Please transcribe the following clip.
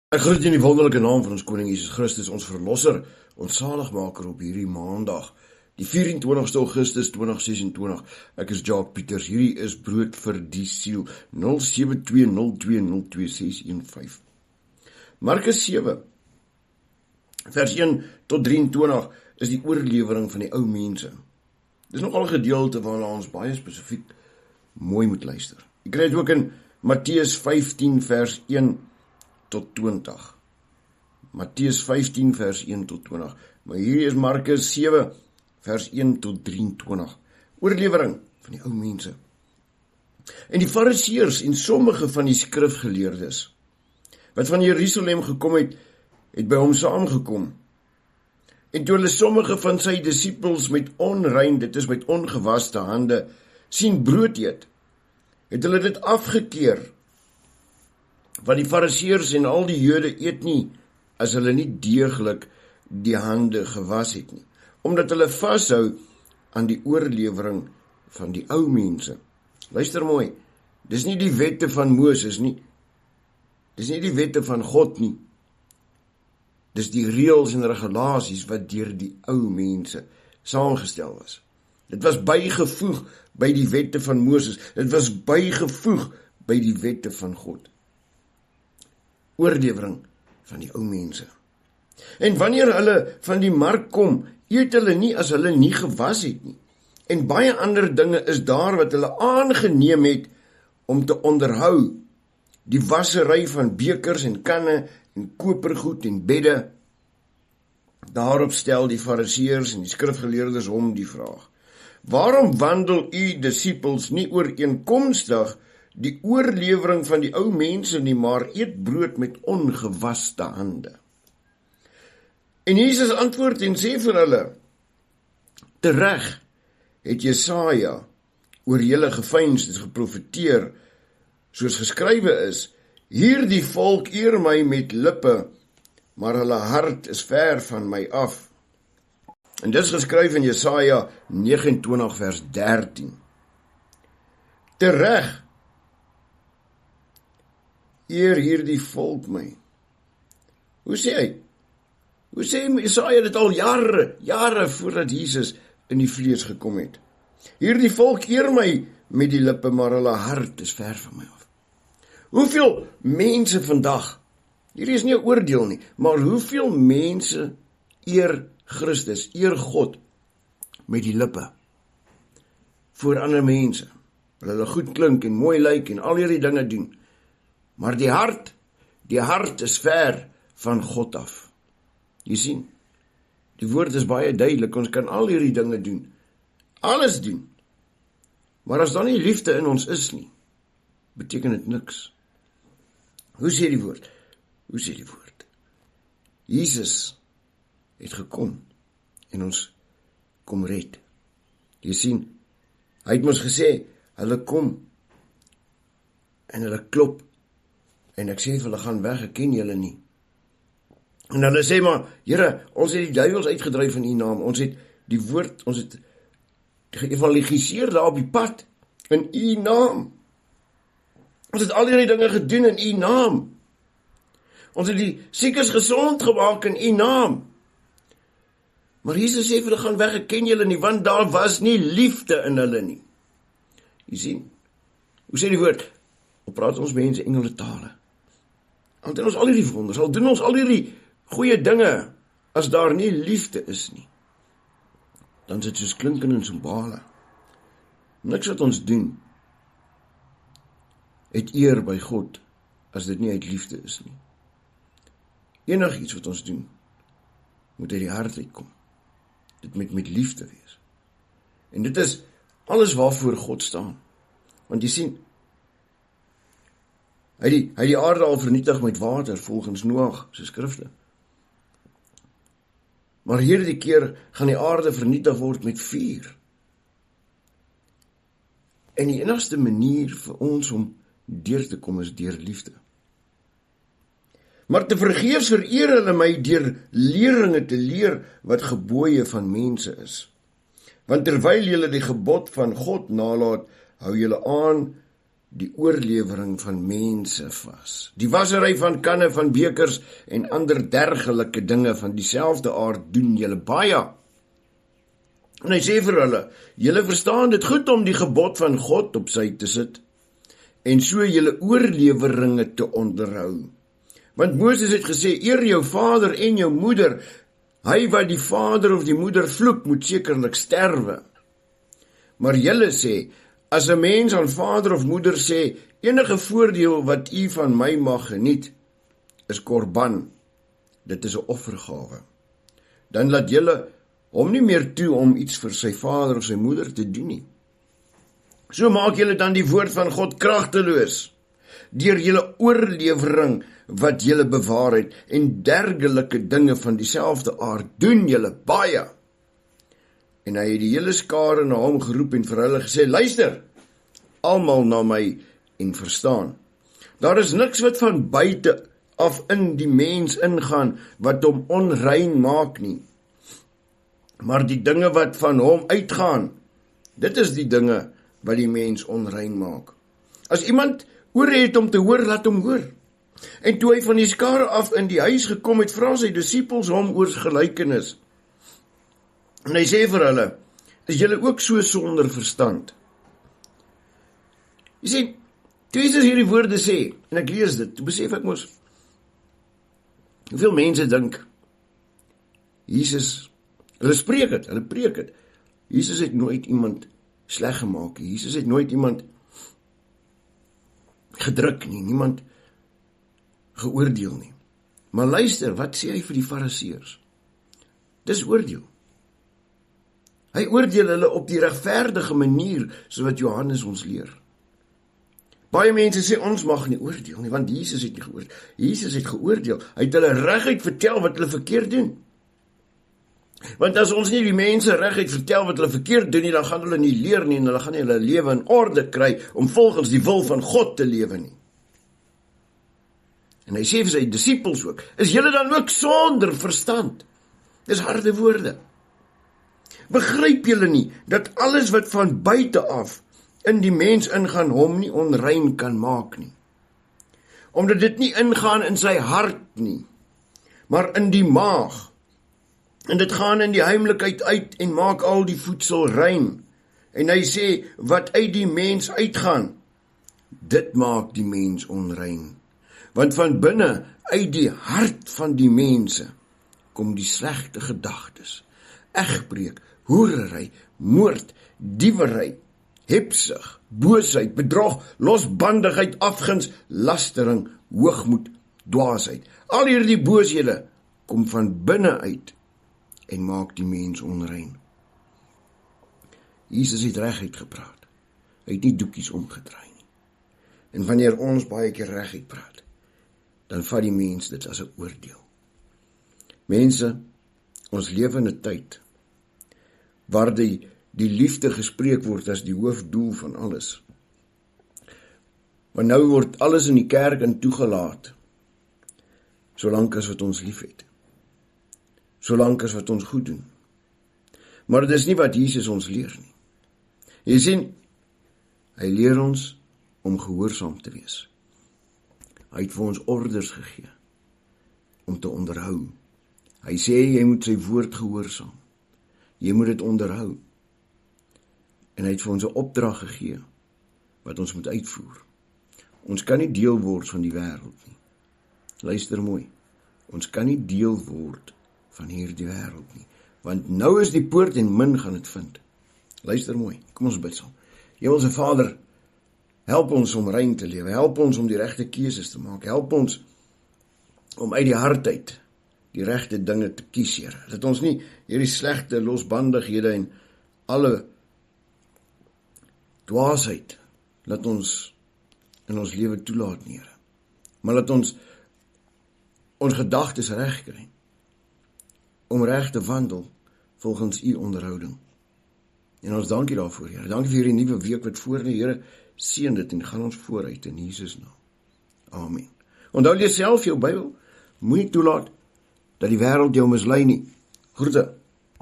Ek groet in die wonderlike naam van ons Koning Jesus Christus, ons Verlosser, ons Saligmaker op hierdie maandag, die 24ste Augustus 2026. Ek is Jacques Pieters, hierdie is Brood vir die Siel, 0720202615. Markus 7, vers 1 tot 23 is die oorlewering van die ou mense. Dit is nogal 'n gedeelte waarna ons baie spesifiek mooi moet luister. Jy kry dit ook in Matteus 15 vers 1 tot 20. Matteus 15 vers 1 tot 20. Maar hier is Markus 7 vers 1 tot 23. Oorlewering van die ou mense. En die fariseërs en sommige van die skrifgeleerdes wat van Jerusalem gekom het, het by hom saamgekom. En toe hulle sommige van sy disippels met onrein, dit is met ongewaste hande, sien brood eet, het hulle dit afgekeer. Want die fariseërs en al die Jode eet nie, as hulle nie deeglik die hande gewas het nie, omdat hulle vashou aan die oorlewering van die ou mense. Luister mooi, dis nie die wette van Moses nie, dis nie die wette van God nie, dis die reëls en regulasies wat deur die ou mense saamgestel was. Dit was bygevoeg by die wette van Moses, dit was bygevoeg by die wette van God. Oorlewering van die ou mense. En wanneer hulle van die mark kom, eet hulle nie as hulle nie gewas het nie. En baie ander dinge is daar wat hulle aangeneem het om te onderhou. Die wassery van bekers en kanne en kopergoed en bedde. Daarop stel die fariseërs en die skrifgeleerdes hom die vraag: waarom wandel u disippels nie ooreenkomstig die oorlewering van die ou mense nie, maar eet brood met ongewaste hande? En Jesus antwoord en sê vir hulle: tereg het Jesaja oor julle geveinsd geprofeteer, soos geskrywe is: hierdie volk eer my met lippe, maar hulle hart is ver van my af. En dit is geskryf in Jesaja 29 vers 13. Tereg eer hierdie volk my. Hoe sê hy? Hoe sê Jesaja dit al jare voordat Jesus in die vlees gekom het? Hierdie volk eer my met die lippe, maar hulle hart is ver van my af. Hoeveel mense vandag, hier is nie 'n oordeel nie, maar hoeveel mense eer Christus, eer God met die lippe voor ander mense, wil hulle goed klink en mooi lyk en al hierdie dinge doen, maar die hart is ver van God af. Jy sien, die woord is baie duidelik, ons kan al hierdie dinge doen, alles doen, maar as daar nie liefde in ons is nie, beteken dit niks. Hoe sê die woord? Jesus het gekom en ons kom red. Jy sien, hy het ons gesê, hulle kom en hulle klop en ek sê vir hulle, gaan weg, ek ken julle nie. En hulle sê maar, Here, ons het die duiwels uitgedryf in u naam, ons het die woord, ons het geëvangeliseer daar op die pad in u naam. Ons het al hierdie dinge gedoen in u naam. Ons het die siekes gesond gemaak in u naam. Maar Jesus sê vir hulle, gaan weg, ek ken julle nie, want daar was nie liefde in hulle nie. Jy sien, hoe sê die woord? Al praat ons mense engele tale, al doen ons al hierdie wonders, al doen ons al hierdie goeie dinge, as daar nie liefde is nie, dan is dit soos klinken en cymbale. Niks wat ons doen het eer by God, as dit nie uit liefde is nie. Enig iets wat ons doen, moet uit die hart uitkom. Dit moet met liefde wees. En dit is alles waarvoor God staan. Want jy sien, hy die aarde al vernietig met water, volgens Noag, sy skrifte. Maar hierdie keer gaan die aarde vernietig word met vuur. En die enigste manier vir ons om deur te kom is deur liefde. Maar te vergeefs vereer hulle my deur leringe te leer wat gebooie van mense is. Want terwyl julle die gebod van God nalaat, hou julle aan die oorlewering van mense vas. Die wassery van kanne, van bekers en ander dergelike dinge van dieselfde aard doen julle baie. En hy sê vir hulle, julle verstaan dit goed om die gebod van God op sy te sit, en so julle oorleweringe te onderhou. Want Moses het gesê, eer jou vader en jou moeder, hy wat die vader of die moeder vloek, moet sekerlik sterwe. Maar julle sê, as 'n mens aan vader of moeder sê, enige voordeel wat u van my mag geniet, is korban, dit is 'n offergawe, dan laat julle hom nie meer toe om iets vir sy vader of sy moeder te doen nie. So maak julle dan die woord van God kragteloos, deur julle oorlewering wat julle bewaar het, en dergelike dinge van dieselfde aard doen julle baie. En hy het die hele skare na hom geroep en vir hulle gesê, luister, almal na my en verstaan. Daar is niks wat van buite af in die mens ingaan, wat hom onrein maak nie. Maar die dinge wat van hom uitgaan, dit is die dinge wat die mens onrein maak. As iemand oor het om te hoor, laat hom hoor. En toe hy van die skare af in die huis gekom het, vra sy disippels hom oor gelykenis. En hy sê vir hulle, is julle ook so sonder verstand? Jy sien, toe Jesus hierdie woorde sê, en ek lees dit, toe besef ek mos, hoeveel mense dink, Jesus, hulle preek het, Jesus het nooit iemand sleg gemaak, Jesus het nooit iemand gedruk nie, niemand geoordeel nie. Maar luister, wat sê hy vir die fariseërs? Dis oordeel. Hy oordeel hulle op die regverdige manier, so wat Johannes ons leer. Baie mense sê, ons mag nie oordeel nie, want Jesus het nie geoordeel. Jesus het geoordeel, hy het hulle reguit vertel wat hulle verkeerd doen. Want as ons nie die mense reguit vertel wat hulle verkeerd doen nie, dan gaan hulle nie leer nie, en hulle gaan nie hulle lewe in orde kry, om volgens die wil van God te lewe nie. En hy sê vir sy disippels ook, is julle dan ook sonder verstand? Dis harde woorde. Begryp julle nie, dat alles wat van buite af in die mens ingaan, hom nie onrein kan maak nie. Omdat dit nie ingaan in sy hart nie, maar in die maag. En dit gaan in die heimlikheid uit en maak al die voedsel rein. En hy sê, wat uit die mens uitgaan, dit maak die mens onrein. Want van binne, uit die hart van die mense, kom die slegte gedagtes, egbreek, hoerery, moord, diewery, hebsug, boosheid, bedrog, losbandigheid, afguns, lastering, hoogmoed, dwaasheid. Al hierdie booshede kom van binne uit en maak die mens onrein. Jesus het reguit gepraat. Hy het nie doekies omgedraai nie. En wanneer ons baie keer reguit praat, dan vat die mens dit as 'n oordeel. Mense, ons lewe in 'n tyd waar die liefde gespreek word as die hoofdoel van alles. Want nou word alles in die kerk in toegelaat, solank as wat ons lief het. Solank as wat ons goed doen. Maar dit is nie wat Jesus ons leer nie. Jy sien, hy leer ons om gehoorsaam te wees. Hy het vir ons orders gegee om te onderhou. Hy sê, jy moet sy woord gehoorsaam. Jy moet dit onderhou. En hy het vir ons 'n opdrag gegee, wat ons moet uitvoer. Ons kan nie deel word van die wêreld nie. Luister mooi, ons kan nie deel word van hierdie wêreld nie, want nou is die poort en min gaan dit vind. Luister mooi, kom ons bid saam. Hemelse Vader, help ons om rein te lewe, help ons om die regte keuses te maak, help ons om uit die hart uit die regte dinge te kies, Here. Dat ons nie hierdie slegte losbandighede en alle dwaasheid laat ons in ons lewe toelaat, Here. Maar laat ons gedagtes reg kry om reg te wandel volgens u onderhouding. En ons dankie daarvoor, Here. Dankie vir hierdie nuwe week wat voor lê, Here. Seën dit en gaan ons vooruit in Jesus naam. Amen. Onthou jy self jou Bybel, moenie toelaat dat die wêreld jou mislei nie. Groete.